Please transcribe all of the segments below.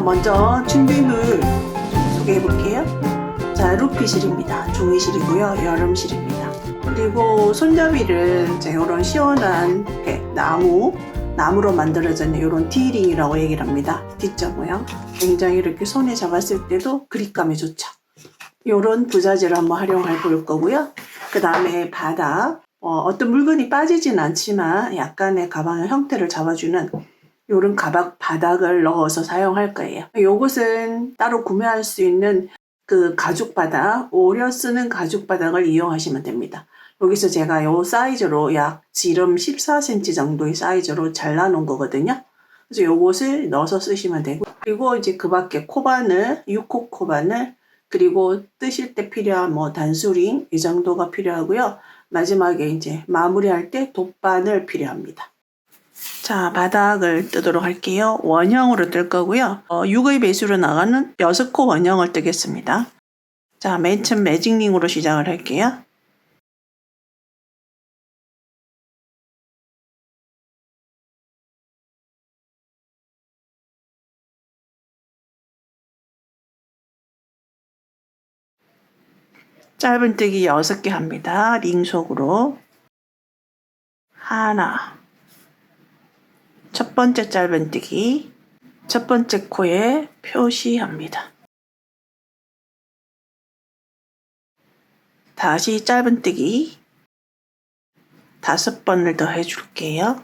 먼저 준비물 소개해 볼게요. 자, 루피실입니다. 종이실이고요. 여름실입니다. 그리고 손잡이를 이런 시원한 나무로 만들어진 이런 디링이라고 얘기를 합니다. D자 모양. 굉장히 이렇게 손에 잡았을 때도 그립감이 좋죠. 이런 부자재를 한번 활용해 볼 거고요. 그 다음에 바닥. 어떤 물건이 빠지진 않지만 약간의 가방의 형태를 잡아주는 이런 바닥을 넣어서 사용할 거예요. 이것은 따로 구매할 수 있는 그 가죽 바닥, 오려 쓰는 가죽 바닥을 이용하시면 됩니다. 여기서 제가 이 사이즈로 약 지름 14cm 정도의 사이즈로 잘라 놓은 거거든요. 그래서 요것을 넣어서 쓰시면 되고, 그리고 이제 그 밖에 코바늘, 6호 코바늘, 그리고 뜨실 때 필요한 단수링 이 정도가 필요하고요. 마지막에 이제 마무리할 때 돗바늘 필요합니다. 자, 바닥을 뜨도록 할게요. 원형으로 뜰 거고요. 6의 배수로 나가는 6코 원형을 뜨겠습니다. 자, 맨 처음 매직링으로 시작을 할게요. 짧은뜨기 6개 합니다. 링 속으로. 하나. 첫 번째 짧은뜨기. 첫 번째 코에 표시합니다. 다시 짧은뜨기 5번을 더 해줄게요.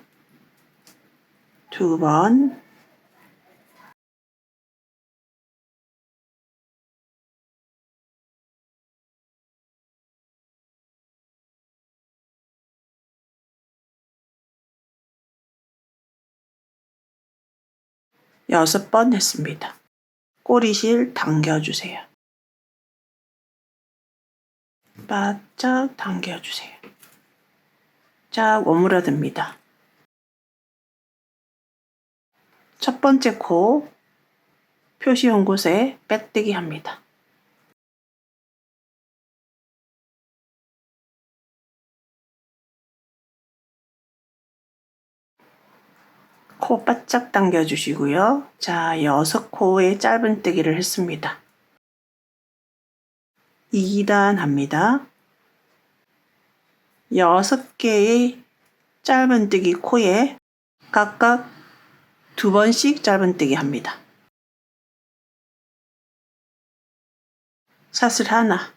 2번. 여섯 번 했습니다. 꼬리실 당겨주세요. 바짝 당겨주세요. 쫙 오므라듭니다. 첫 번째 코 표시한 곳에 빼뜨기 합니다. 코 바짝 당겨주시고요. 자, 6코의 짧은뜨기를 했습니다. 2단 합니다. 6개의 짧은뜨기 코에 각각 2번씩 짧은뜨기 합니다. 사슬 하나.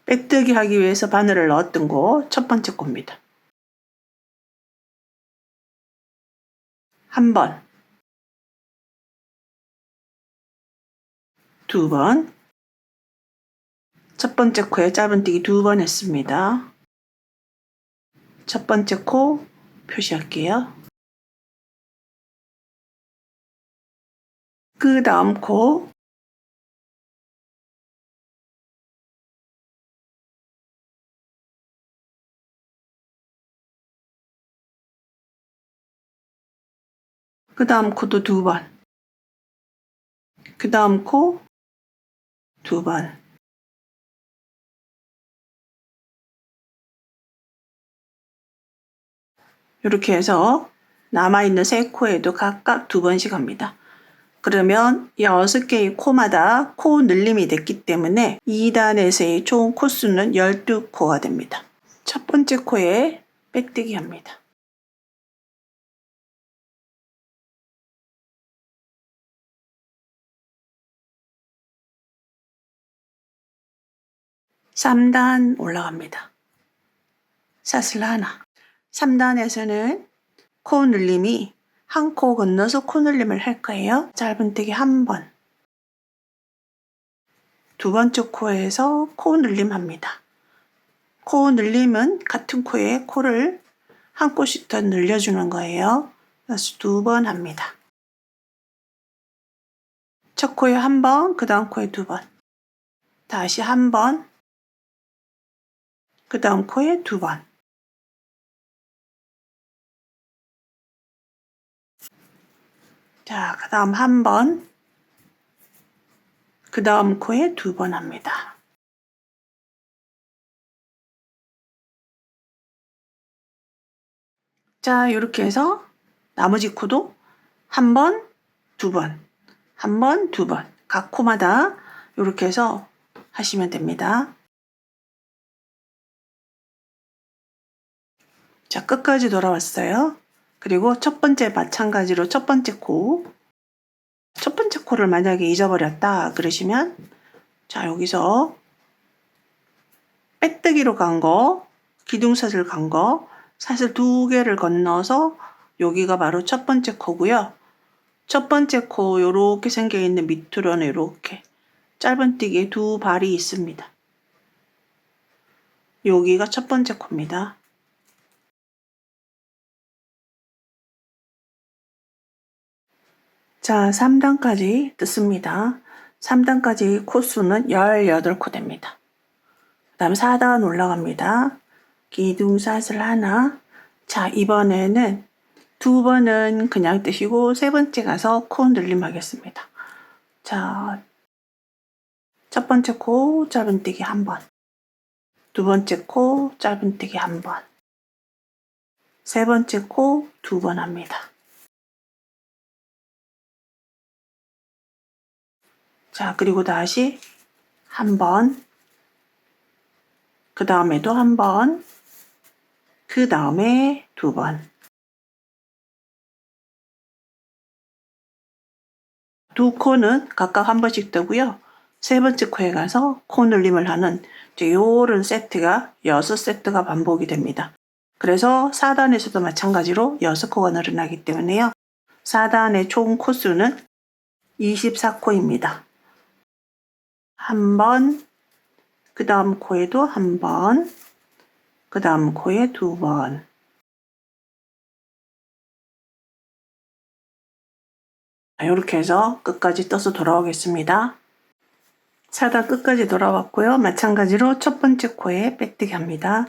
빼뜨기 하기 위해서 바늘을 넣었던 곳 첫 번째 코입니다. 한 번, 2번. 첫 번째 코에 짧은뜨기 2번 했습니다. 첫 번째 코 표시할게요. 그 다음 코 그 다음 코도 2번. 그 다음 코 2번. 이렇게 해서 남아있는 3코에도 각각 2번씩 합니다. 그러면 6개의 코마다 코 늘림이 됐기 때문에 2단에서의 총 코수는 12코가 됩니다. 첫 번째 코에 빼뜨기 합니다. (3단) 올라갑니다. 사슬 하나. 3단에서는 코 늘림이 한 코 건너서 코 늘림을 할 거예요. 짧은뜨기 한 번. 두 번째 코에서 코 늘림 합니다. 코 늘림은 같은 코에 코를 한 코씩 더 늘려주는 거예요. 그래서 2번 합니다. 첫 코에 한 번, 그 다음 코에 2번. 다시 한 번, 그 다음 코에 2번. 자, 그 다음 한 번, 그 다음 코에 2번 합니다. 자, 이렇게 해서 나머지 코도 한 번, 2번, 한 번, 두 번. 각 코마다 이렇게 해서 하시면 됩니다. 자, 끝까지 돌아왔어요. 그리고 첫 번째 마찬가지로 첫 번째 코를 만약에 잊어버렸다 그러시면 자, 여기서 빼뜨기로 간 거, 기둥사슬 간 거, 사슬 2개를 건너서 여기가 바로 첫 번째 코고요. 첫 번째 코 요렇게 생겨 있는 밑으로는 이렇게 짧은뜨기에 2발이 있습니다. 여기가 첫 번째 코입니다. 자, 3단까지 뜯습니다. 3단까지 코수는 18코 됩니다. 그 다음에 4단 올라갑니다. 기둥사슬 하나. 자, 이번에는 2번은 그냥 뜨시고 세 번째 가서 코 늘림 하겠습니다. 자, 첫 번째 코 짧은뜨기 한 번. 두 번째 코 짧은뜨기 한 번. 세 번째 코 2번 합니다. 자, 그리고 다시 한 번, 그 다음에도 한 번, 그 다음에 2번. 두 코는 각각 한 번씩 뜨고요. 세 번째 코에 가서 코 늘림을 하는 요런 세트가 6세트가 반복이 됩니다. 그래서 4단에서도 마찬가지로 6코가 늘어나기 때문에요. 4단의 총 코수는 24코입니다. 한 번, 그 다음 코에도 한 번, 그 다음 코에 2번. 이렇게 해서 끝까지 떠서 돌아오겠습니다. 4단 끝까지 돌아왔고요. 마찬가지로 첫 번째 코에 빼뜨기 합니다.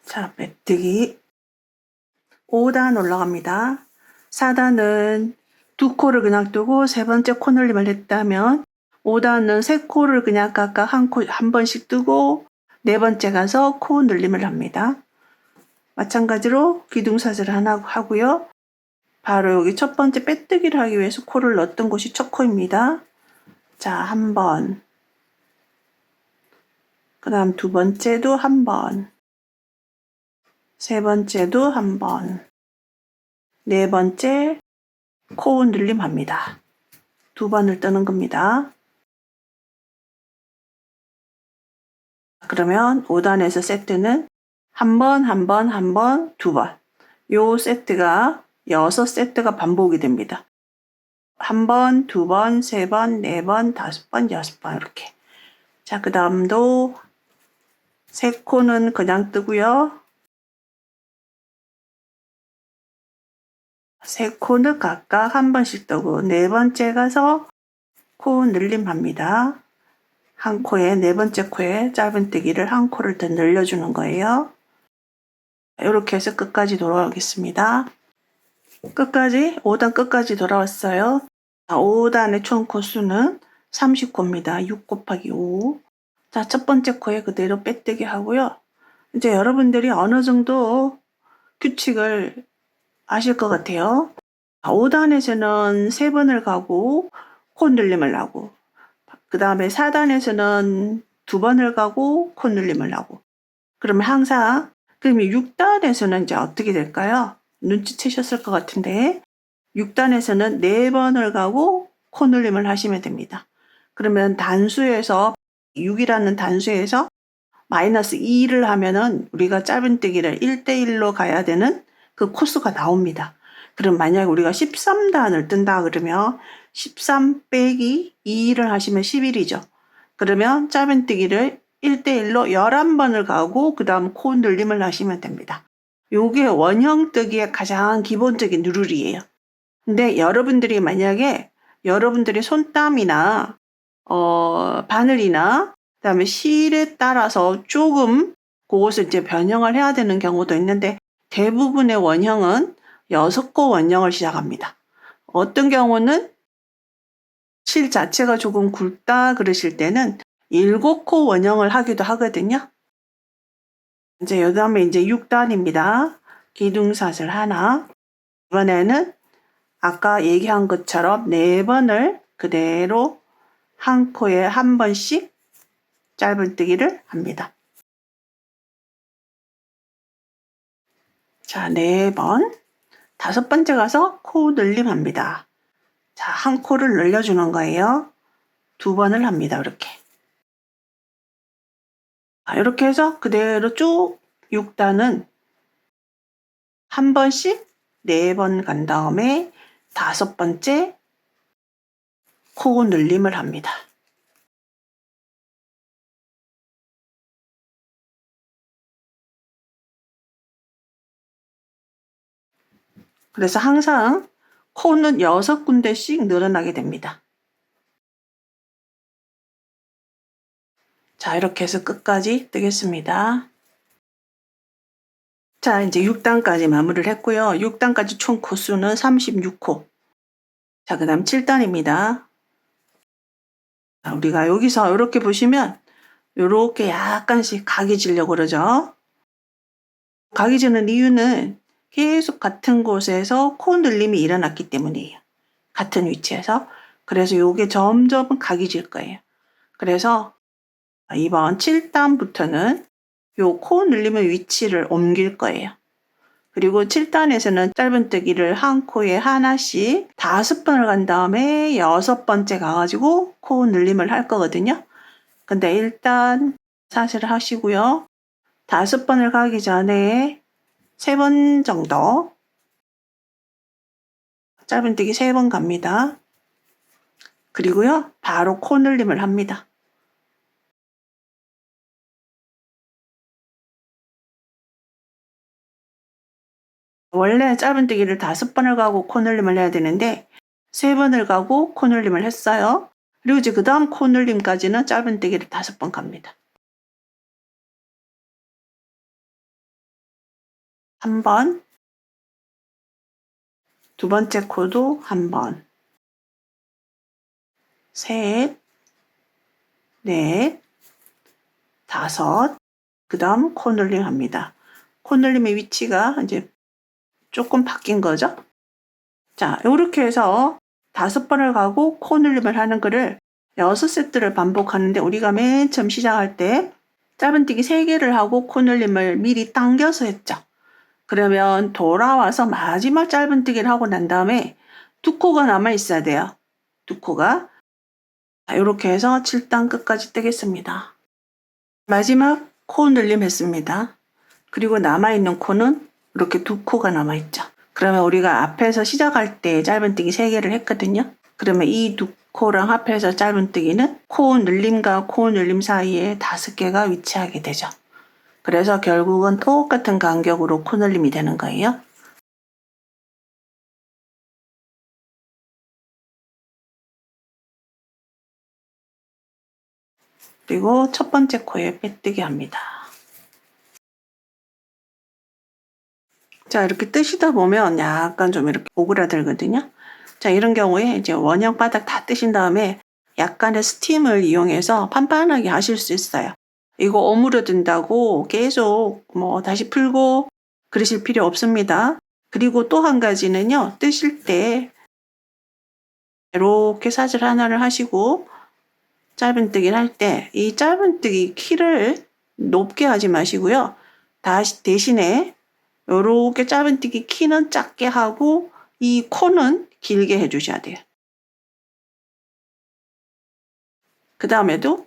자, 빼뜨기 5단 올라갑니다. 4단은 2코를 그냥 뜨고 세 번째 코 늘림을 했다면 5단은 3코를 그냥 각각 한 번씩 뜨고 네 번째 가서 코 늘림을 합니다. 마찬가지로 기둥사슬 하나 하고요. 바로 여기 첫 번째 빼뜨기를 하기 위해서 코를 넣었던 곳이 첫 코입니다. 자, 한 번. 그 다음 두 번째도 한 번. 세 번째도 한 번. 네 번째 코 늘림 합니다. 2번을 뜨는 겁니다. 그러면 5단에서 세트는 한 번, 한 번, 한 번, 2번. 요 세트가 6세트가 반복이 됩니다. 한 번, 2번, 3번, 4번, 5번, 6번 이렇게. 자, 그 다음도 3코는 그냥 뜨고요. 3코는 각각 한 번씩 뜨고 네 번째 가서 코 늘림 합니다. 한 코에 네 번째 코에 짧은뜨기를 한 코를 더 늘려주는 거예요. 이렇게 해서 끝까지 돌아오겠습니다. 끝까지 5단 끝까지 돌아왔어요. 5단의 총 코수는 30코입니다. 6 곱하기 5. 자, 첫 번째 코에 그대로 빼뜨기 하고요. 이제 여러분들이 어느 정도 규칙을 아실 것 같아요. 5단에서는 3번을 가고 코 늘림을 하고 그 다음에 4단에서는 2번을 가고 코 늘림을 하고 그러면 항상 그럼 6단에서는 이제 어떻게 될까요? 눈치채셨을 것 같은데 6단에서는 4번을 가고 코 늘림을 하시면 됩니다. 그러면 단수에서 6이라는 단수에서 마이너스 2를 하면은 우리가 짧은뜨기를 1대1로 가야 되는 그 코수가 나옵니다. 그럼 만약에 우리가 13단을 뜬다 그러면 13 빼기 2를 하시면 11이죠. 그러면 짧은뜨기를 1대1로 11번을 가고 그 다음 코 늘림을 하시면 됩니다. 요게 원형뜨기의 가장 기본적인 룰이에요. 근데 여러분들이 만약에 여러분들의 손땀이나 바늘이나 그다음에 실에 따라서 조금 그것을 이제 변형을 해야 되는 경우도 있는데 대부분의 원형은 6코 원형을 시작합니다. 어떤 경우는 실 자체가 조금 굵다 그러실 때는 7코 원형을 하기도 하거든요. 이제 요 다음에 이제 6단입니다. 기둥사슬 하나. 이번에는 아까 얘기한 것처럼 4번을 그대로 한 코에 한 번씩 짧은뜨기를 합니다. 자, 4번. 5번째 가서 코 늘림합니다. 자, 한 코를 늘려주는 거예요. 2번을 합니다. 이렇게. 이렇게 해서 그대로 쭉 6단은 한 번씩 4번 간 다음에 5번째 코 늘림을 합니다. 그래서 항상 코는 6군데씩 늘어나게 됩니다. 자, 이렇게 해서 끝까지 뜨겠습니다. 자, 이제 6단까지 마무리를 했고요. 6단까지 총 코수는 36코. 자, 그 다음 7단입니다. 자, 우리가 여기서 이렇게 보시면 이렇게 약간씩 각이 지려고 그러죠. 각이 지는 이유는 계속 같은 곳에서 코 늘림이 일어났기 때문이에요. 같은 위치에서. 그래서 이게 점점 각이 질 거예요. 그래서 이번 7단부터는 요 코 늘림의 위치를 옮길 거예요. 그리고 7단에서는 짧은뜨기를 한 코에 하나씩 5번을 간 다음에 6번째 가가지고 코 늘림을 할 거거든요. 근데 일단 사슬을 하시고요. 5번을 가기 전에 3번 정도 짧은뜨기 3번 갑니다. 그리고요, 바로 코 늘림을 합니다. 원래 짧은뜨기를 5번을 가고 코 늘림을 해야 되는데 3번을 가고 코 늘림을 했어요. 그리고 이제 그 다음 코 늘림까지는 짧은뜨기를 5번 갑니다. 한 번, 두 번째 코도 한 번, 셋, 넷, 5, 그 다음 코 늘림 합니다. 코 늘림의 위치가 이제 조금 바뀐 거죠. 자, 이렇게 해서 5번을 가고 코 늘림을 하는 거를 6세트를 반복하는데 우리가 맨 처음 시작할 때 짧은뜨기 3개를 하고 코 늘림을 미리 당겨서 했죠. 그러면 돌아와서 마지막 짧은뜨기를 하고 난 다음에 2코가 남아 있어야 돼요. 2코가. 이렇게 해서 7단 끝까지 뜨겠습니다. 마지막 코 늘림 했습니다. 그리고 남아있는 코는 이렇게 2코가 남아있죠. 그러면 우리가 앞에서 시작할 때 짧은뜨기 3개를 했거든요. 그러면 이 2코랑 합해서 짧은뜨기는 코 늘림과 코 늘림 사이에 5개가 위치하게 되죠. 그래서 결국은 똑같은 간격으로 코 늘림이 되는 거예요. 그리고 첫 번째 코에 빼뜨기 합니다. 자, 이렇게 뜨시다 보면 약간 좀 이렇게 오그라들거든요. 자, 이런 경우에 이제 원형 바닥 다 뜨신 다음에 약간의 스팀을 이용해서 판판하게 하실 수 있어요. 이거 오므려든다고 계속 다시 풀고 그러실 필요 없습니다. 그리고 또 한 가지는요, 뜨실 때 이렇게 사슬 하나를 하시고 짧은뜨기를 할 때 이 짧은뜨기 키를 높게 하지 마시고요. 다시 대신에 이렇게 짧은뜨기 키는 작게 하고 이 코는 길게 해주셔야 돼요. 그 다음에도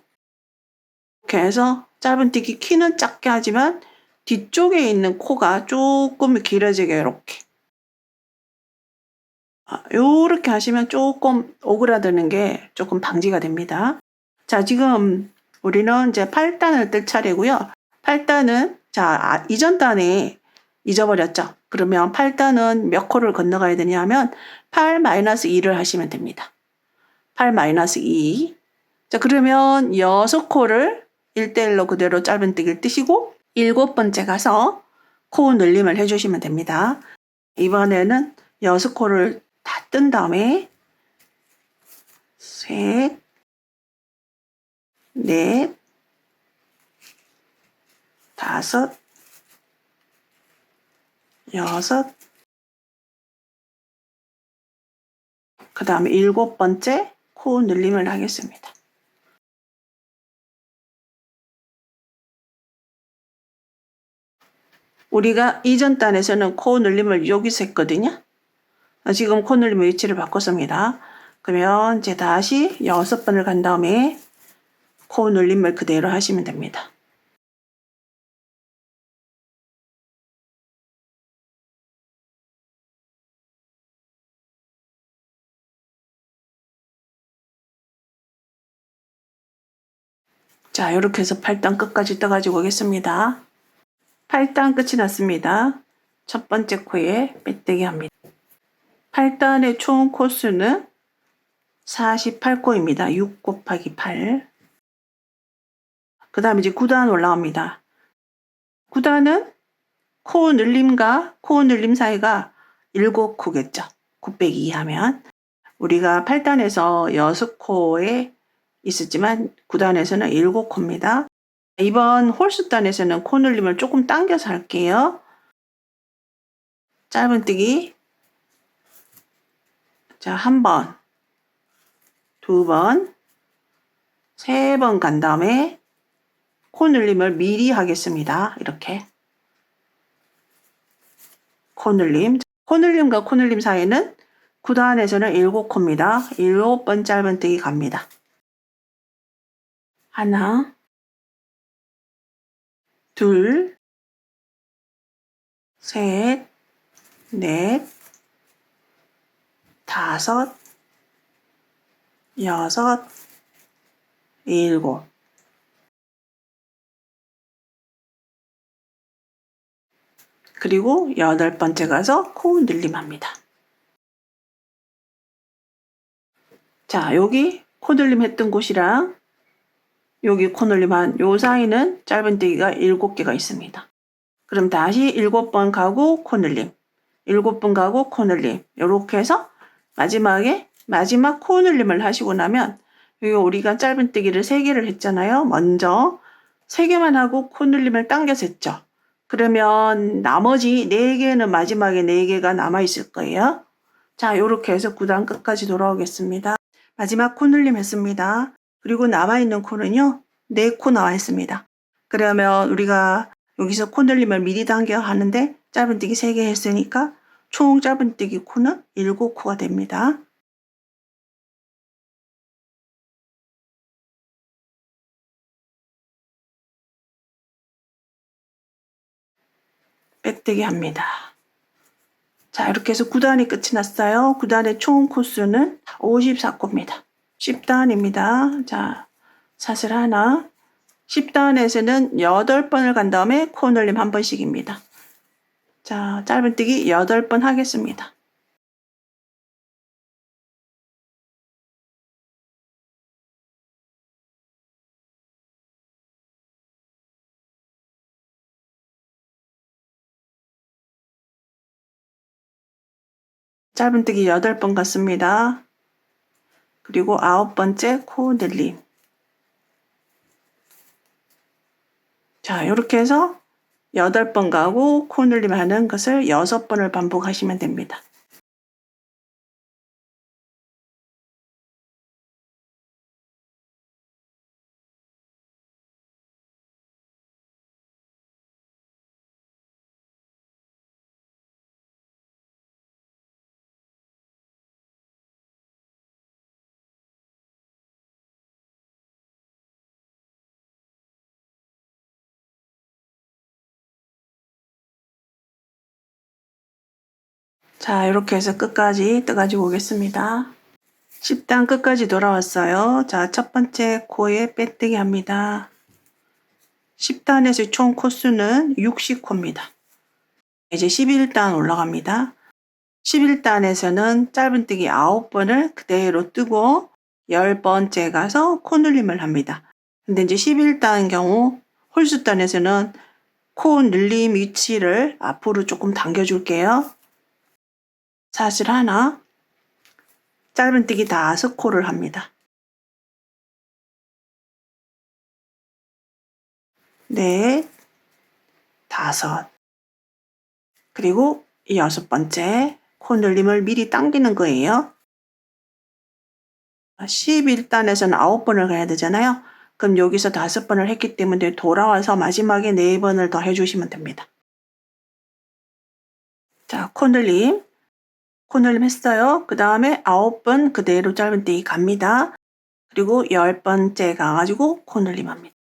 이렇게 해서 짧은뜨기 키는 작게 하지만 뒤쪽에 있는 코가 조금 길어지게 이렇게. 이렇게 하시면 조금 오그라드는 게 조금 방지가 됩니다. 자, 지금 우리는 이제 8단을 뜰 차례고요. 8단은 자, 이전 단에 잊어버렸죠. 그러면 8단은 몇 코를 건너가야 되냐면 8-2를 하시면 됩니다. 8-2. 자, 그러면 6코를 1대1로 그대로 짧은뜨기를 뜨시고 7번째 가서 코 늘림을 해주시면 됩니다. 이번에는 6코를 다 뜬 다음에 셋, 넷, 5, 6, 그 다음에 7번째 코 늘림을 하겠습니다. 우리가 이전 단에서는 코 늘림을 여기서 했거든요. 지금 코 늘림 위치를 바꿨습니다. 그러면 이제 다시 6번을 간 다음에 코 늘림을 그대로 하시면 됩니다. 자, 이렇게 해서 8단 끝까지 떠가지고 오겠습니다. 8단 끝이 났습니다. 첫 번째 코에 빼뜨기 합니다. 8단의 총 코수는 48코입니다. 6 곱하기 8. 그 다음에 이제 9단 올라갑니다. 9단은 코 늘림과 코 늘림 사이가 7코겠죠. 곱빼기 2 하면. 우리가 8단에서 6코에 있었지만 9단에서는 7코입니다. 이번 홀수단에서는 코 늘림을 조금 당겨서 할게요. 짧은뜨기. 자, 1번, 2번, 3번 간 다음에 코 늘림을 미리 하겠습니다. 이렇게. 코 늘림. 코 늘림과 코 늘림 사이는 9단에서는 7코입니다. 7번 짧은뜨기 갑니다. 하나, 둘, 셋, 넷, 다섯, 여섯, 일곱. 그리고 8번째 가서 코 늘림합니다. 자, 여기 코 늘림 했던 곳이랑 여기 코 늘림한 요 사이는 짧은뜨기가 7개가 있습니다. 그럼 다시 7번 가고 코 늘림, 7번 가고 코 늘림, 이렇게 해서 마지막에 마지막 코 늘림을 하시고 나면 여기 우리가 짧은뜨기를 3개를 했잖아요. 먼저 3개만 하고 코 늘림을 당겨서 했죠. 그러면 나머지 4개는 마지막에 4개가 남아있을 거예요. 자, 이렇게 해서 9단 끝까지 돌아오겠습니다. 마지막 코 늘림 했습니다. 그리고 남아있는 코는요, 4코 나와 있습니다. 그러면 우리가 여기서 코 늘림을 미리 당겨 하는데 짧은뜨기 3개 했으니까 총 짧은뜨기 코는 7코가 됩니다. 빼뜨기 합니다. 자, 이렇게 해서 9단이 끝이 났어요. 9단의 총 코수는 54코입니다. 10단입니다. 자, 사슬 하나. 10단에서는 8번을 간 다음에 코 늘림 한 번씩입니다. 자, 짧은뜨기 8번 하겠습니다. 짧은뜨기 8번 갔습니다. 그리고 9번째 코 늘림. 자, 이렇게 해서 8번 가고 코 늘림 하는 것을 6번을 반복하시면 됩니다. 자, 이렇게 해서 끝까지 떠가지고 오겠습니다. 10단 끝까지 돌아왔어요. 자, 첫 번째 코에 빼뜨기 합니다. 10단에서 총 코수는 60코입니다. 이제 11단 올라갑니다. 11단에서는 짧은뜨기 9번을 그대로 뜨고 10번째 가서 코 늘림을 합니다. 근데 이제 11단 경우 홀수단에서는 코 늘림 위치를 앞으로 조금 당겨줄게요. 사슬 하나, 짧은뜨기 5코를 합니다. 넷, 5, 그리고 이 6번째 코늘림을 미리 당기는 거예요. 11단에서는 9번을 가야 되잖아요. 그럼 여기서 5번을 했기 때문에 돌아와서 마지막에 4번을 더 해주시면 됩니다. 자, 코늘림 했어요. 그 다음에 9번 그대로 짧은뜨기 갑니다. 그리고 10번째 가가지고 코늘림 합니다.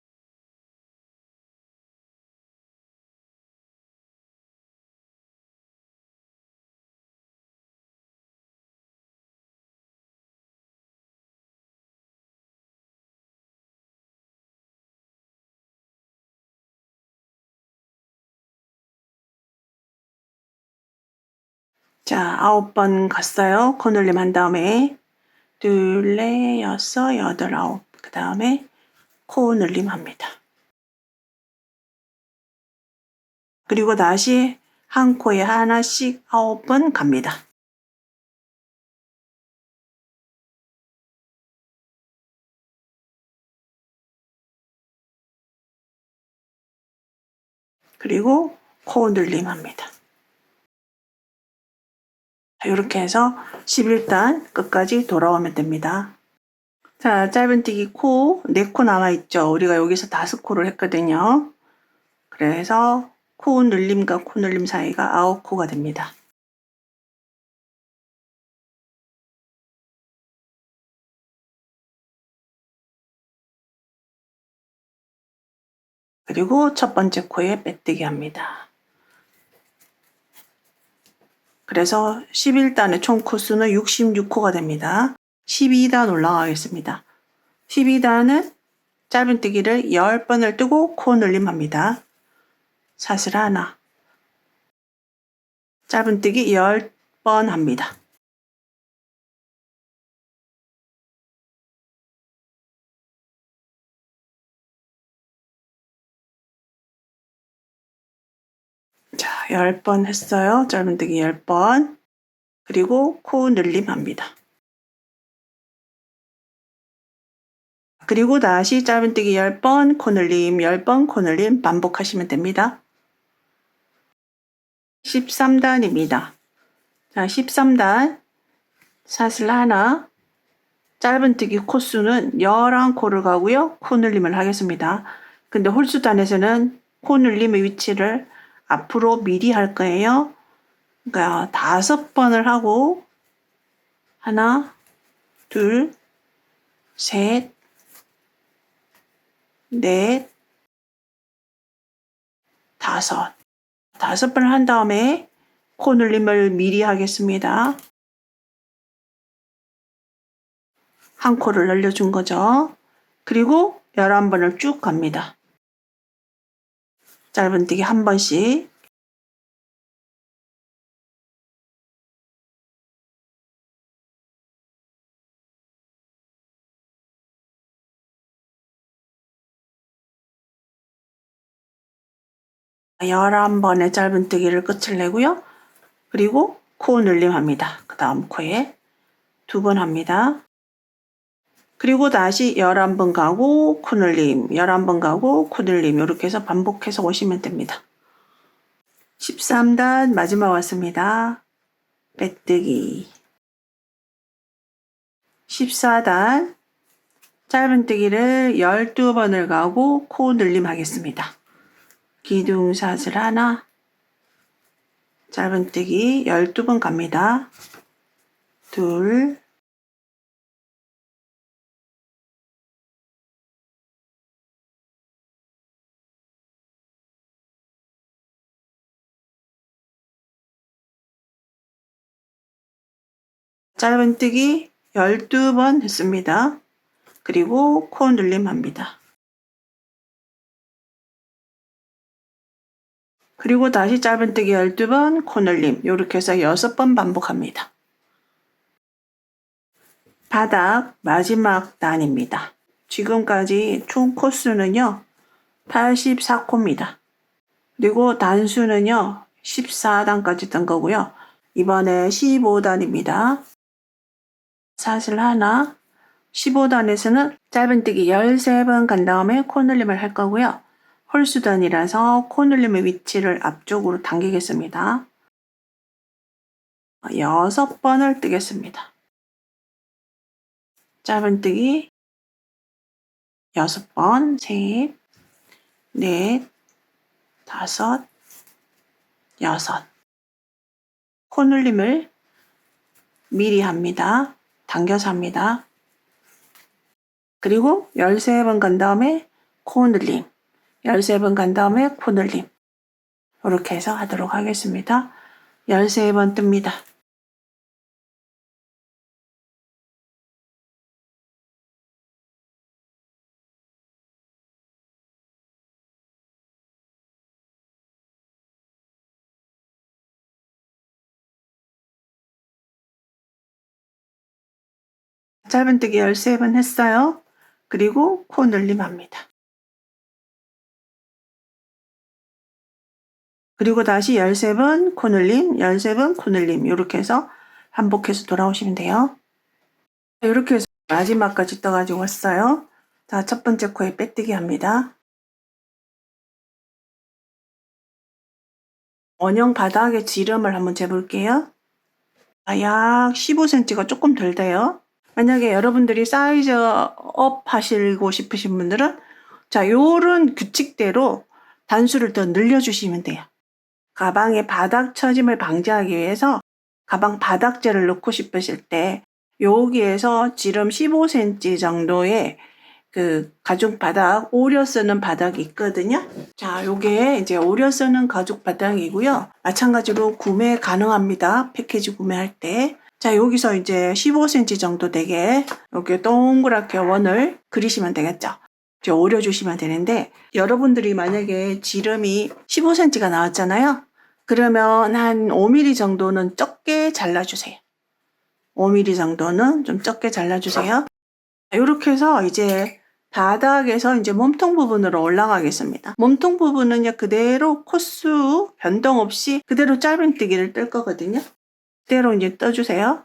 자, 9번 갔어요. 코늘림 한 다음에 둘, 넷, 여섯, 여덟, 아홉. 그 다음에 코늘림 합니다. 그리고 다시 한 코에 하나씩 9번 갑니다. 그리고 코늘림 합니다. 이렇게 해서 11단 끝까지 돌아오면 됩니다. 자, 짧은뜨기 코 4코 남아있죠. 우리가 여기서 5코를 했거든요. 그래서 코늘림과 코늘림 사이가 9코가 됩니다. 그리고 첫 번째 코에 빼뜨기 합니다. 그래서 11단의 총 코수는 66코가 됩니다. 12단 올라가겠습니다. 12단은 짧은뜨기를 10번을 뜨고 코늘림 합니다. 사슬 하나, 짧은뜨기 10번 합니다. 자, 10번 했어요. 짧은뜨기 10번. 그리고 코늘림 합니다. 그리고 다시 짧은뜨기 10번, 코늘림 10번, 코늘림 반복하시면 됩니다. 13단입니다. 자, 13단 사슬 하나, 짧은뜨기 코수는 11코를 가고요. 코늘림을 하겠습니다. 근데 홀수단에서는 코늘림의 위치를 앞으로 미리 할 거예요. 그러니까 5번을 하고 하나, 둘, 셋, 넷, 5. 5번을 한 다음에 코늘림을 미리 하겠습니다. 한 코를 늘려준 거죠. 그리고 11번을 쭉 갑니다. 짧은뜨기 한 번씩. 자, 11번의 짧은뜨기를 끝을 내고요. 그리고 코늘림 합니다. 그 다음 코에 2번 합니다. 그리고 다시 11번 가고 코늘림, 11번 가고 코늘림 이렇게 해서 반복해서 오시면 됩니다. 13단 마지막 왔습니다. 빼뜨기. 14단 짧은뜨기를 12번을 가고 코늘림 하겠습니다. 기둥사슬 하나, 짧은뜨기 12번 갑니다. 둘, 짧은뜨기 12번 했습니다. 그리고 코늘림 합니다. 그리고 다시 짧은뜨기 12번, 코늘림 이렇게 해서 6번 반복합니다. 바닥 마지막 단입니다. 지금까지 총 코수는요 84코입니다. 그리고 단수는요 14단까지 뜬 거고요. 이번에 15단입니다. 사슬 하나, 15단에서는 짧은뜨기 13번 간 다음에 코늘림을 할 거고요. 홀수단이라서 코늘림의 위치를 앞쪽으로 당기겠습니다. 6번을 뜨겠습니다. 짧은뜨기 6번, 셋, 넷, 다섯, 여섯. 코늘림을 미리 합니다. 당겨서 합니다. 그리고 13번 간 다음에 코늘림, 13번 간 다음에 코늘림. 이렇게 해서 하도록 하겠습니다. 13번 뜹니다. 짧은뜨기 13번 했어요. 그리고 코늘림 합니다. 그리고 다시 13번 코늘림, 13번 코늘림 이렇게 해서 반복해서 돌아오시면 돼요. 이렇게 해서 마지막까지 떠가지고 왔어요. 자, 첫 번째 코에 빼뜨기 합니다. 원형 바닥에 지름을 한번 재볼게요. 약 15cm가 조금 덜 돼요. 만약에 여러분들이 사이즈 업 하시고 싶으신 분들은 자, 요런 규칙대로 단수를 더 늘려주시면 돼요. 가방의 바닥 처짐을 방지하기 위해서 가방 바닥재를 넣고 싶으실 때 여기에서 지름 15cm 정도의 그 가죽 바닥, 오려 쓰는 바닥이 있거든요. 자, 요게 이제 오려 쓰는 가죽 바닥이고요. 마찬가지로 구매 가능합니다. 패키지 구매할 때. 자, 여기서 이제 15cm 정도 되게 이렇게 동그랗게 원을 그리시면 되겠죠. 이제 오려 주시면 되는데 여러분들이 만약에 지름이 15cm가 나왔잖아요. 그러면 한 5mm 정도는 적게 잘라주세요. 5mm 정도는 좀 적게 잘라주세요. 이렇게 해서 이제 바닥에서 이제 몸통 부분으로 올라가겠습니다. 몸통 부분은 그대로 코수 변동 없이 그대로 짧은뜨기를 뜰 거거든요. 그대로 이제 떠주세요.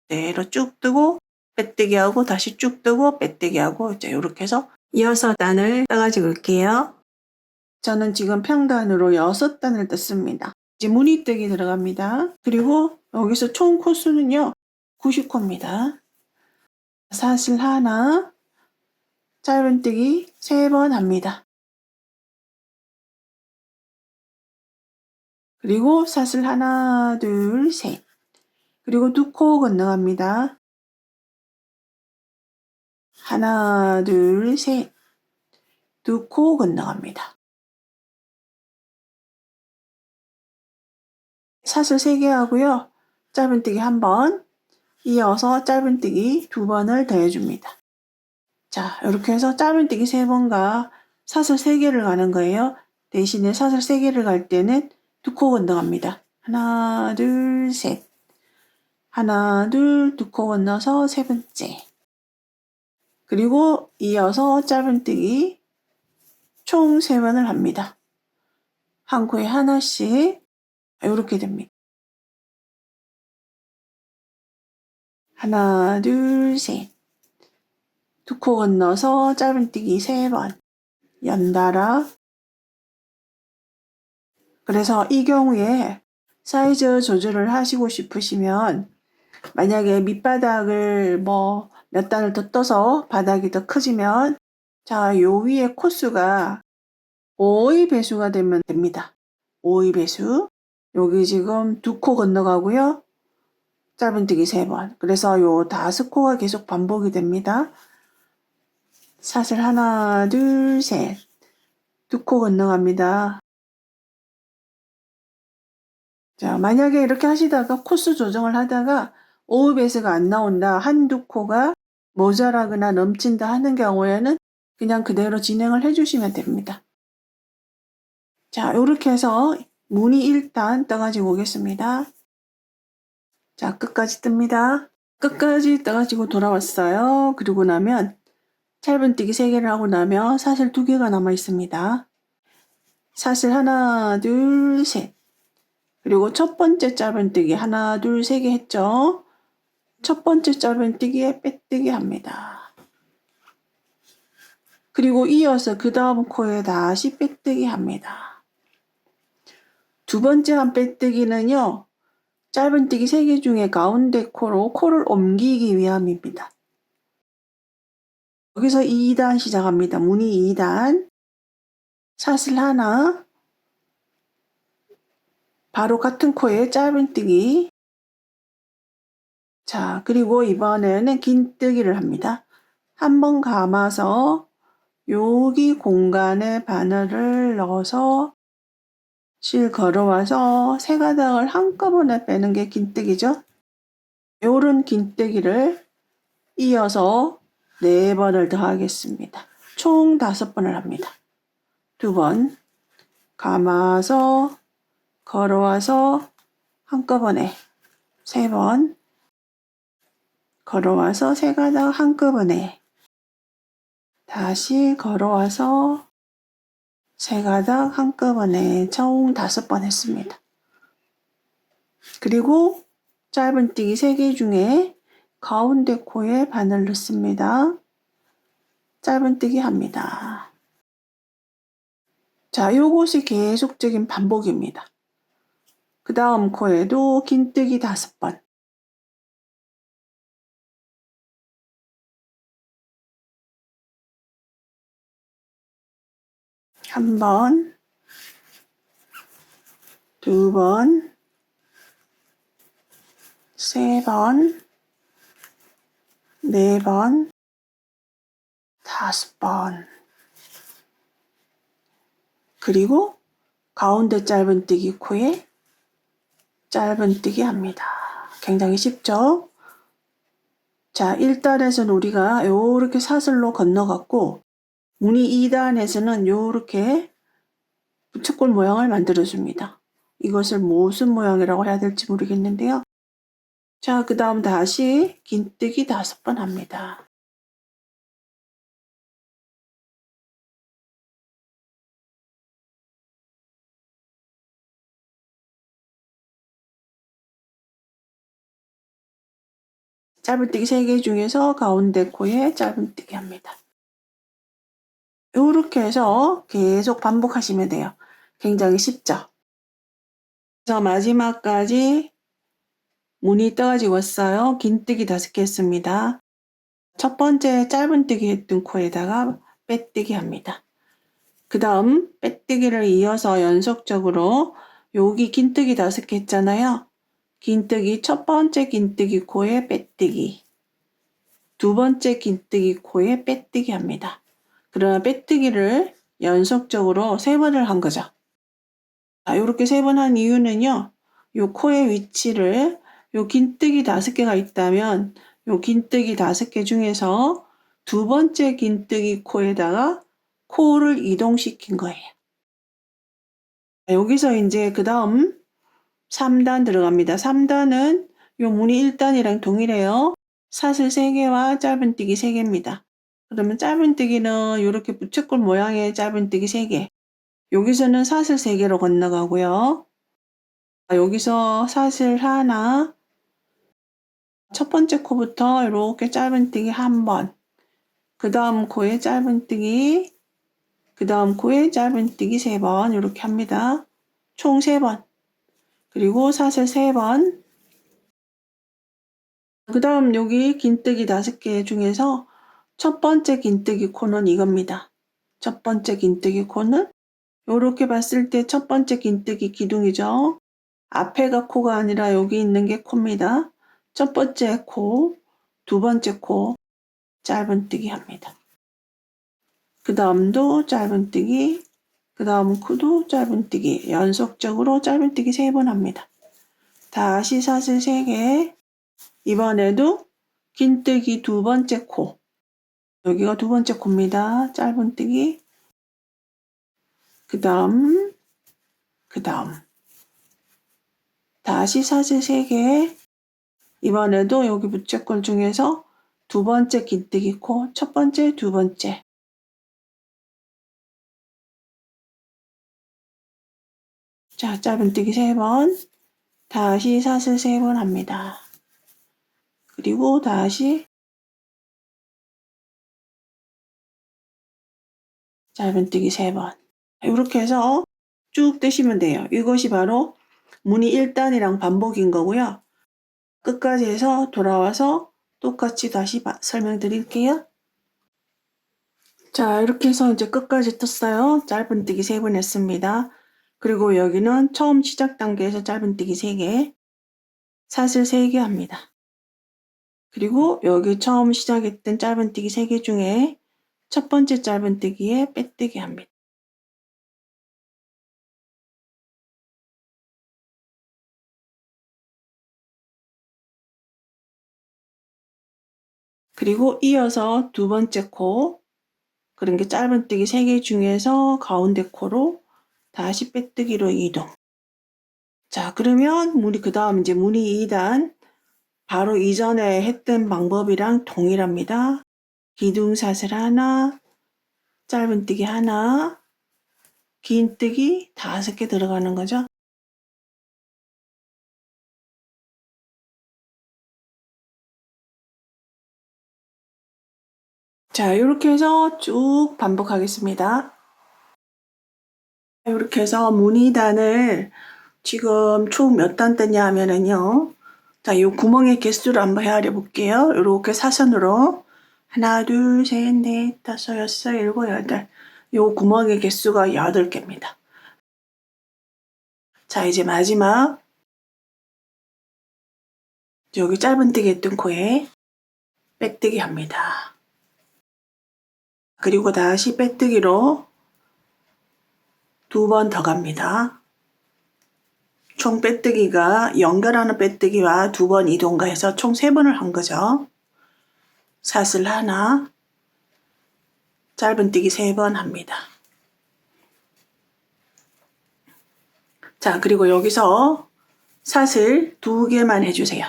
그대로 쭉 뜨고 빼뜨기 하고 다시 쭉 뜨고 빼뜨기 하고 이제 이렇게 해서 6단을 떠가지고 올게요. 저는 지금 평단으로 6단을 떴습니다. 이제 무늬뜨기 들어갑니다. 그리고 여기서 총 코수는요 90코입니다. 사슬 하나, 짧은뜨기 3번 합니다. 그리고 사슬 하나, 둘, 셋. 그리고 2코 건너갑니다. 하나, 둘, 셋. 2코 건너갑니다. 사슬 3개 하고요. 짧은뜨기 1번, 이어서 짧은뜨기 2번을 더해줍니다. 자, 이렇게 해서 짧은뜨기 3번과 사슬 3개를 가는 거예요. 대신에 사슬 3개를 갈 때는 2코 건너갑니다. 하나, 둘, 셋. 하나, 둘, 2코 건너서 3번째. 그리고 이어서 짧은뜨기 총 3번을 합니다. 한 코에 하나씩 이렇게 됩니다. 하나, 둘, 셋. 2코 건너서 짧은뜨기 3번. 연달아. 그래서 이 경우에 사이즈 조절을 하시고 싶으시면 만약에 밑바닥을 몇 단을 더 떠서 바닥이 더 커지면 자, 요 위에 코수가 5의 배수가 되면 됩니다. 5의 배수. 여기 지금 2코 건너가고요. 짧은뜨기 3번. 그래서 요 5코가 계속 반복이 됩니다. 사슬 하나, 둘, 셋. 2코 건너갑니다. 자, 만약에 이렇게 하시다가 코수 조정을 하다가 5의 배수가 안 나온다. 한두 코가 모자라거나 넘친다 하는 경우에는 그냥 그대로 진행을 해주시면 됩니다. 자, 이렇게 해서 무늬 1단 떠가지고 오겠습니다. 자, 끝까지 뜹니다. 끝까지 떠가지고 돌아왔어요. 그리고 나면 짧은뜨기 3개를 하고 나면 사슬 2개가 남아 있습니다. 사슬 하나, 둘, 셋. 그리고 첫 번째 짧은뜨기 하나, 둘, 3개 했죠. 첫 번째 짧은뜨기에 빼뜨기 합니다. 그리고 이어서 그 다음 코에 다시 빼뜨기 합니다. 두 번째 한 빼뜨기는요, 짧은뜨기 3개 중에 가운데 코로 코를 옮기기 위함입니다. 여기서 2단 시작합니다. 무늬 2단, 사슬 하나, 바로 같은 코에 짧은뜨기. 자, 그리고 이번에는 긴뜨기를 합니다. 한 번 감아서 여기 공간에 바늘을 넣어서 실 걸어와서 세 가닥을 한꺼번에 빼는 게 긴뜨기죠. 요런 긴뜨기를 이어서 4번을 더 하겠습니다. 총 5번을 합니다. 2번 감아서 걸어와서 한꺼번에 3번 걸어와서 세 가닥 한꺼번에 다시 걸어와서 세 가닥 한꺼번에 총 5번 했습니다. 그리고 짧은뜨기 3개 중에 가운데 코에 바늘 넣습니다. 짧은뜨기 합니다. 자, 요것이 계속적인 반복입니다. 그 다음 코에도 긴뜨기 5번. 한 번, 2번, 3번, 4번, 5번. 그리고 가운데 짧은뜨기 코에 짧은뜨기 합니다. 굉장히 쉽죠? 자, 1단에서는 우리가 이렇게 사슬로 건너갔고, 무늬 2단에서는 이렇게 부채꼴 모양을 만들어줍니다. 이것을 무슨 모양이라고 해야 될지 모르겠는데요. 자, 그 다음 다시 긴뜨기 5번 합니다. 짧은뜨기 3개 중에서 가운데 코에 짧은뜨기 합니다. 이렇게 해서 계속 반복하시면 돼요. 굉장히 쉽죠? 그래서 마지막까지 무늬 떠가지고 왔어요. 긴뜨기 5개 했습니다. 첫 번째 짧은뜨기 했던 코에다가 빼뜨기 합니다. 그 다음 빼뜨기를 이어서 연속적으로 여기 긴뜨기 5개 했잖아요. 긴뜨기 첫 번째 긴뜨기 코에 빼뜨기, 두 번째 긴뜨기 코에 빼뜨기 합니다. 그러나 빼뜨기를 연속적으로 3번을 한 거죠. 자, 이렇게 3번 한 이유는요. 요 코의 위치를 요 긴뜨기 5개가 있다면 요 긴뜨기 5개 중에서 두 번째 긴뜨기 코에다가 코를 이동시킨 거예요. 여기서 이제 그 다음 3단 들어갑니다. 3단은 요 무늬 1단이랑 동일해요. 사슬 3개와 짧은뜨기 3개입니다. 그러면 짧은뜨기는 이렇게 부채꼴 모양의 짧은뜨기 3개. 여기서는 사슬 3개로 건너가고요. 여기서 사슬 하나, 첫 번째 코부터 이렇게 짧은뜨기 1번, 그 다음 코에 짧은뜨기, 그 다음 코에 짧은뜨기 3번 이렇게 합니다. 총 3번. 그리고 사슬 3번. 그 다음 여기 긴뜨기 5개 중에서 첫 번째 긴뜨기 코는 이겁니다. 첫 번째 긴뜨기 코는 이렇게 봤을 때 첫 번째 긴뜨기 기둥이죠. 앞에가 코가 아니라 여기 있는 게 코입니다. 첫 번째 코, 두 번째 코 짧은뜨기 합니다. 그 다음도 짧은뜨기, 그 다음 코도 짧은뜨기, 연속적으로 짧은뜨기 3번 합니다. 다시 사슬 3개, 이번에도 긴뜨기 두 번째 코, 여기가 두 번째 코입니다. 짧은뜨기, 그 다음 다시 사슬 3개, 이번에도 여기 부채꼴 중에서 두 번째 긴뜨기 코, 첫 번째, 두 번째. 자, 짧은뜨기 3번, 다시 사슬 3번 합니다. 그리고 다시 짧은뜨기 3번. 이렇게 해서 쭉 뜨시면 돼요. 이것이 바로 무늬 1단이랑 반복인 거고요. 끝까지 해서 돌아와서 똑같이 다시 설명드릴게요. 자, 이렇게 해서 이제 끝까지 떴어요. 짧은뜨기 3번 했습니다. 그리고 여기는 처음 시작 단계에서 짧은뜨기 3개, 사슬 3개 합니다. 그리고 여기 처음 시작했던 짧은뜨기 3개 중에 첫 번째 짧은뜨기에 빼뜨기 합니다. 그리고 이어서 두 번째 코, 그러니까 짧은뜨기 3개 중에서 가운데 코로 다시 빼뜨기로 이동. 자, 그러면 그 다음 이제 무늬 2단, 바로 이전에 했던 방법이랑 동일합니다. 기둥사슬 하나, 짧은뜨기 하나, 긴뜨기 5개 들어가는 거죠. 자, 이렇게 해서 쭉 반복하겠습니다. 이렇게 해서 무늬단을 지금 총 몇 단 떴냐 하면은요. 자, 이 구멍의 개수를 한번 헤아려 볼게요. 이렇게 사선으로 하나, 둘, 셋, 넷, 다섯, 여섯, 일곱, 여덟. 이 구멍의 개수가 8개입니다. 자, 이제 마지막 여기 짧은뜨기 했던 코에 빼뜨기 합니다. 그리고 다시 빼뜨기로 2번 더 갑니다. 총 빼뜨기가 연결하는 빼뜨기와 2번 이동가해서 총 3번을 한 거죠. 사슬 하나, 짧은뜨기 3번 합니다. 자, 그리고 여기서 사슬 2개만 해주세요.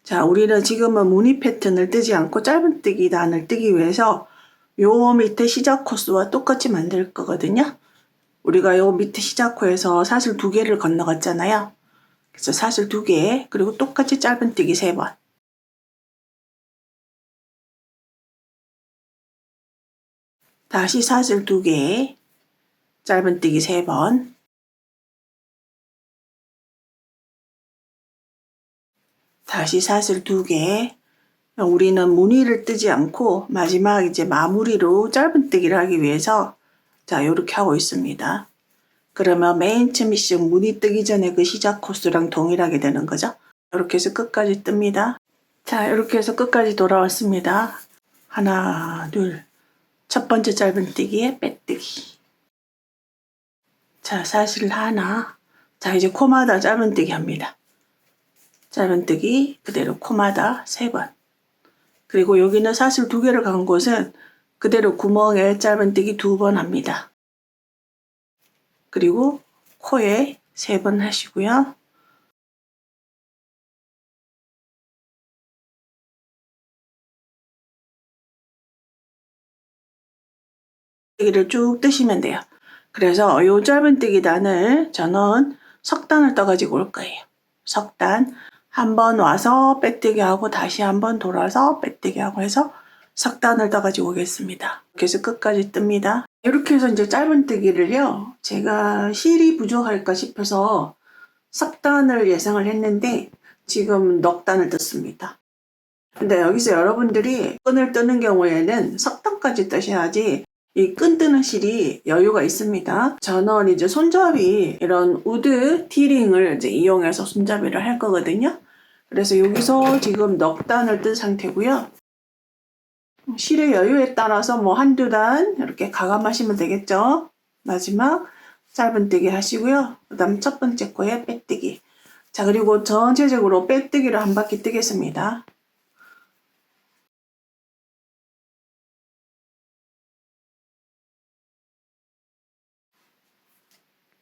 자, 우리는 지금은 무늬 패턴을 뜨지 않고 짧은뜨기 단을 뜨기 위해서 요 밑에 시작 코스와 똑같이 만들 거거든요. 우리가 요 밑에 시작 코에서 사슬 2개를 건너갔잖아요. 그래서 사슬 2개, 그리고 똑같이 짧은뜨기 3번. 다시 사슬 2개, 짧은뜨기 3번. 다시 사슬 2개. 우리는 무늬를 뜨지 않고 마지막 이제 마무리로 짧은뜨기를 하기 위해서 자, 요렇게 하고 있습니다. 그러면 맨 처음 시작 무늬 뜨기 전에 그 시작 코스랑 동일하게 되는 거죠. 이렇게 해서 끝까지 뜹니다. 자, 이렇게 해서 끝까지 돌아왔습니다. 하나, 둘. 첫 번째 짧은뜨기에 빼뜨기. 자, 사슬 하나. 자, 이제 코마다 짧은뜨기 합니다. 짧은뜨기 그대로 코마다 3번. 그리고 여기는 사슬 2개를 간 곳은 그대로 구멍에 짧은뜨기 2번 합니다. 그리고 코에 3번 하시고요. 여기를 쭉 뜨시면 돼요. 그래서 요 짧은뜨기 단을 저는 석 단을 떠가지고 올 거예요. 석 단. 한 번 와서 빼뜨기 하고 다시 한 번 돌아서 빼뜨기 하고 해서 석 단을 떠가지고 오겠습니다. 이렇게 해서 끝까지 뜹니다. 이렇게 해서 이제 짧은뜨기를요. 제가 실이 부족할까 싶어서 석 단을 예상을 했는데 지금 넉 단을 떴습니다. 근데 여기서 여러분들이 끈을 뜨는 경우에는 석 단까지 뜨셔야지 이 끈 뜨는 실이 여유가 있습니다. 저는 이제 손잡이 이런 우드 티링을 이제 이용해서 손잡이를 할 거거든요. 그래서 여기서 지금 넉 단을 뜬 상태고요. 실의 여유에 따라서 뭐 한두 단 이렇게 가감하시면 되겠죠. 마지막 짧은뜨기 하시고요. 그 다음 첫 번째 코에 빼뜨기. 자, 그리고 전체적으로 빼뜨기를 한 바퀴 뜨겠습니다.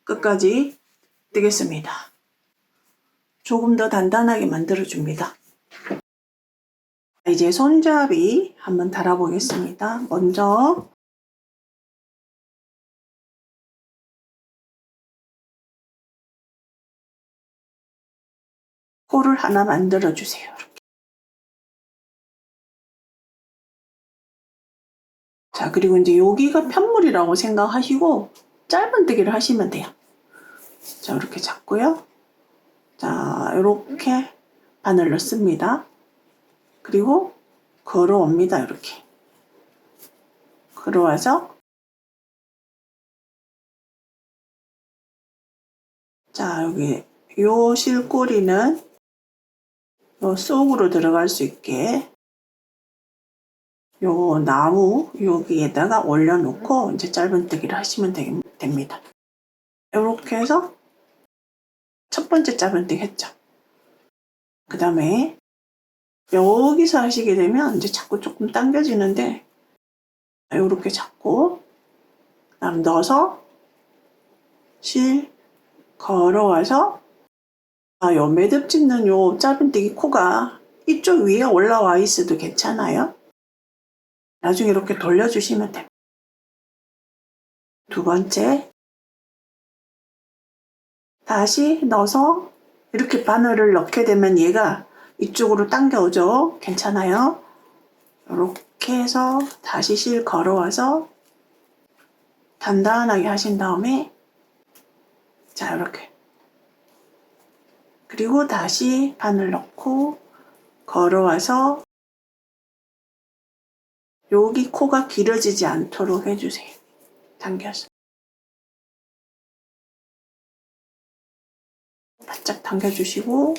끝까지 뜨겠습니다. 조금 더 단단하게 만들어줍니다. 이제 손잡이 한번 달아보겠습니다. 먼저 코를 하나 만들어주세요. 자, 그리고 이제 여기가 편물이라고 생각하시고 짧은뜨기를 하시면 돼요. 자, 이렇게 잡고요. 자, 이렇게 바늘 넣습니다. 그리고 걸어옵니다. 이렇게 걸어와서, 자, 여기 요 실꼬리는 요 속으로 들어갈 수 있게 요 나무 여기에다가 올려놓고 이제 짧은뜨기를 하시면 됩니다. 이렇게 해서 첫 번째 짧은뜨기 했죠. 그 다음에 여기서 하시게 되면 이제 자꾸 조금 당겨지는데, 이렇게 잡고 그다음 넣어서 실 걸어와서, 요 매듭 짓는 요 짧은뜨기 코가 이쪽 위에 올라와 있어도 괜찮아요. 나중에 이렇게 돌려주시면 됩니다. 두 번째, 다시 넣어서 이렇게 바늘을 넣게 되면 얘가 이쪽으로 당겨오죠. 괜찮아요. 이렇게 해서 다시 실 걸어와서 단단하게 하신 다음에, 자, 이렇게, 그리고 다시 바늘 넣고 걸어와서 여기 코가 길어지지 않도록 해주세요. 당겨서 바짝 당겨주시고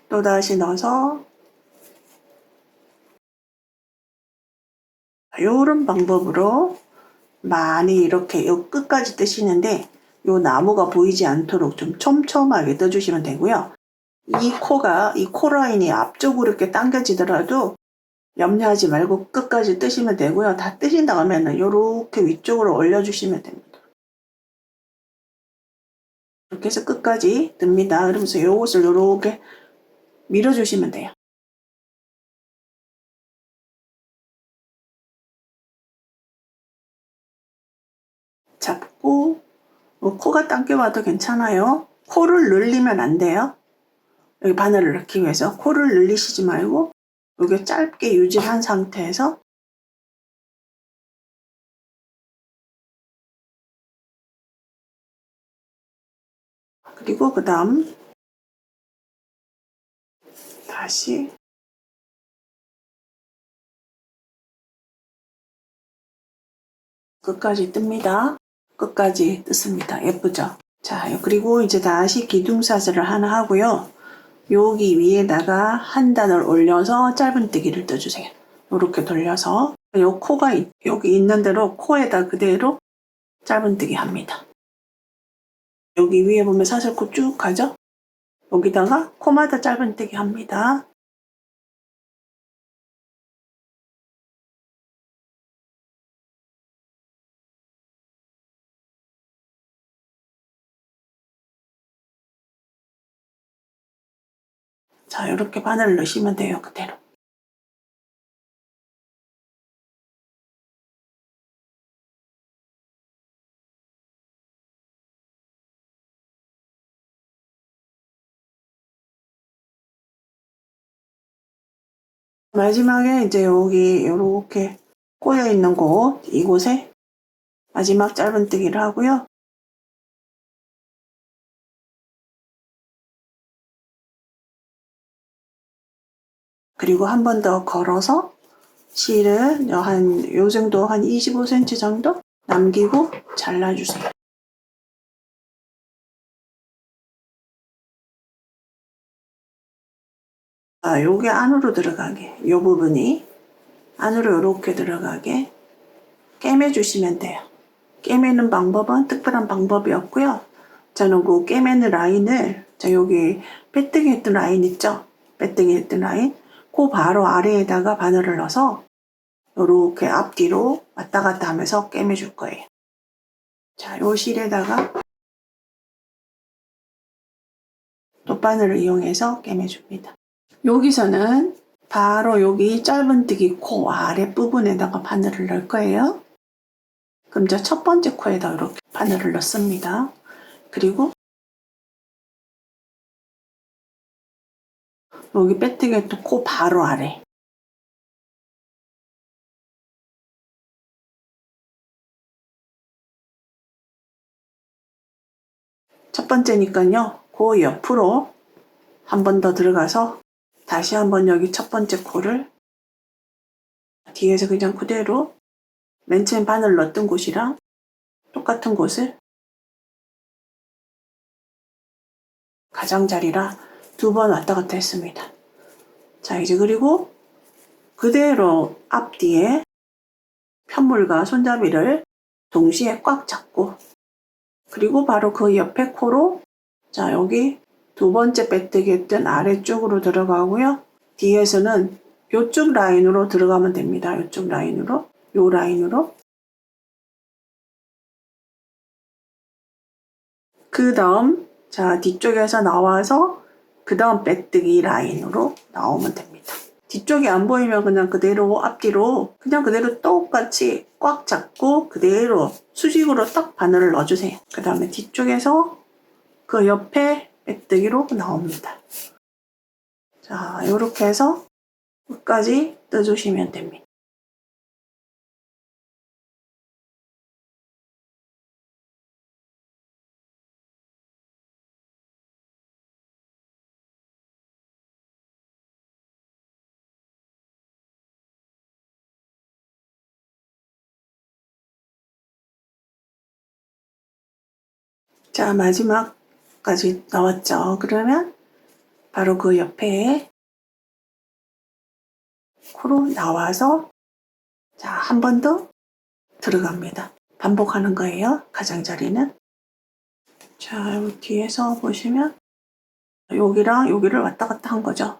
또 다시 넣어서, 이런 방법으로 많이 이렇게 요 끝까지 뜨시는데, 요 나무가 보이지 않도록 좀 촘촘하게 떠주시면 되고요. 이 코가, 이 코 라인이 앞쪽으로 이렇게 당겨지더라도 염려하지 말고 끝까지 뜨시면 되고요. 다 뜨신 다음에는 이렇게 위쪽으로 올려주시면 됩니다. 이렇게 해서 끝까지 뜹니다. 그러면서 이것을 이렇게 밀어주시면 돼요. 잡고, 코가 당겨와도 괜찮아요. 코를 늘리면 안 돼요. 여기 바늘을 넣기 위해서 코를 늘리시지 말고 여기 짧게 유지한 상태에서, 그리고 그 다음 다시 끝까지 뜹니다. 끝까지 떴습니다. 예쁘죠? 자, 그리고 이제 다시 기둥사슬을 하나 하고요. 여기 위에다가 한 단을 올려서 짧은뜨기를 떠주세요. 이렇게 돌려서 요 코가 여기 있는 대로 코에다 그대로 짧은뜨기 합니다. 여기 위에 보면 사슬코 쭉 가죠? 여기다가 코마다 짧은뜨기 합니다. 자, 이렇게 바늘을 넣으시면 돼요. 그대로. 마지막에 이제 여기 이렇게 꼬여 있는 곳, 이곳에 마지막 짧은뜨기를 하고요. 그리고 한 번 더 걸어서 실을 요 정도 한 25cm 정도 남기고 잘라주세요. 요게 안으로 들어가게, 요 부분이 안으로 이렇게 들어가게 꿰매주시면 돼요. 꿰매는 방법은 특별한 방법이 없고요. 저는 그 꿰매는 라인을, 자, 여기 빼뜨기 했던 라인 있죠? 빼뜨기 했던 라인, 그 바로 아래에다가 바늘을 넣어서 요렇게 앞뒤로 왔다 갔다 하면서 꿰매줄 거예요. 자, 요 실에다가 돗바늘을 이용해서 꿰매줍니다. 여기서는 바로 여기 짧은뜨기 코 아랫부분에다가 바늘을 넣을 거예요. 그럼 이제 첫 번째 코에다 이렇게 바늘을 넣습니다. 그리고 여기 빼뜨기 했던 코 바로 아래, 첫 번째니까요. 그 옆으로 한 번 더 들어가서 다시 한번 여기 첫 번째 코를 뒤에서 그냥 그대로 맨 처음 바늘 넣었던 곳이랑 똑같은 곳을 가장자리라 2번 왔다 갔다 했습니다. 자, 이제 그리고 그대로 앞뒤에 편물과 손잡이를 동시에 꽉 잡고, 그리고 바로 그 옆에 코로 자, 여기 2번째 빼뜨기 했던 아래쪽으로 들어가고요. 뒤에서는 요쪽 라인으로 들어가면 됩니다. 요쪽 라인으로, 요 라인으로. 그 다음 자, 뒤쪽에서 나와서 그 다음 빼뜨기 라인으로 나오면 됩니다. 뒤쪽이 안 보이면 그냥 그대로 앞뒤로 그냥 그대로 똑같이 꽉 잡고 그대로 수직으로 딱 바늘을 넣어주세요. 그 다음에 뒤쪽에서 그 옆에 빼뜨기로 나옵니다. 자, 이렇게 해서 끝까지 떠주시면 됩니다. 자, 마지막까지 나왔죠. 그러면 바로 그 옆에 코로 나와서 자, 한 번 더 들어갑니다. 반복하는 거예요. 가장자리는. 자, 여기 뒤에서 보시면 여기랑 여기를 왔다 갔다 한 거죠.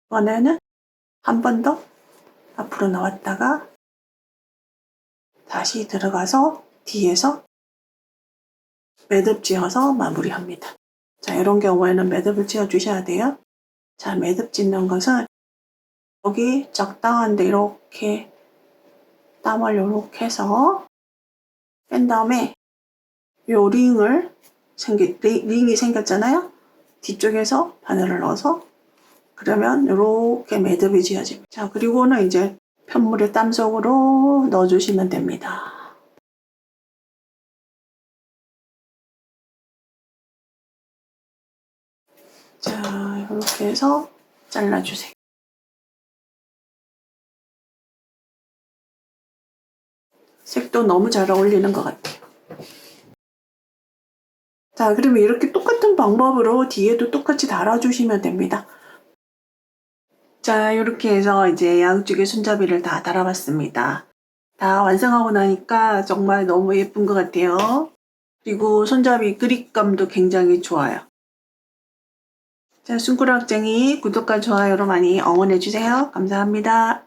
이번에는 한 번 더 앞으로 나왔다가 다시 들어가서 뒤에서 매듭 지어서 마무리합니다. 자, 이런 경우에는 매듭을 지어 주셔야 돼요. 자, 매듭 짓는 것은 여기 적당한데 이렇게 땀을 이렇게 해서 뺀 다음에 요 링이 생겼잖아요. 뒤쪽에서 바늘을 넣어서 그러면 이렇게 매듭이 지어집니다. 자, 그리고는 이제 편물의 땀 속으로 넣어주시면 됩니다. 자, 이렇게 해서 잘라주세요. 색도 너무 잘 어울리는 것 같아요. 자, 그러면 이렇게 똑같은 방법으로 뒤에도 똑같이 달아주시면 됩니다. 자, 이렇게 해서 이제 양쪽에 손잡이를 다 달아봤습니다. 다 완성하고 나니까 정말 너무 예쁜 것 같아요. 그리고 손잡이 그립감도 굉장히 좋아요. 자, 숨꾸러학쟁이 구독과 좋아요로 많이 응원해주세요. 감사합니다.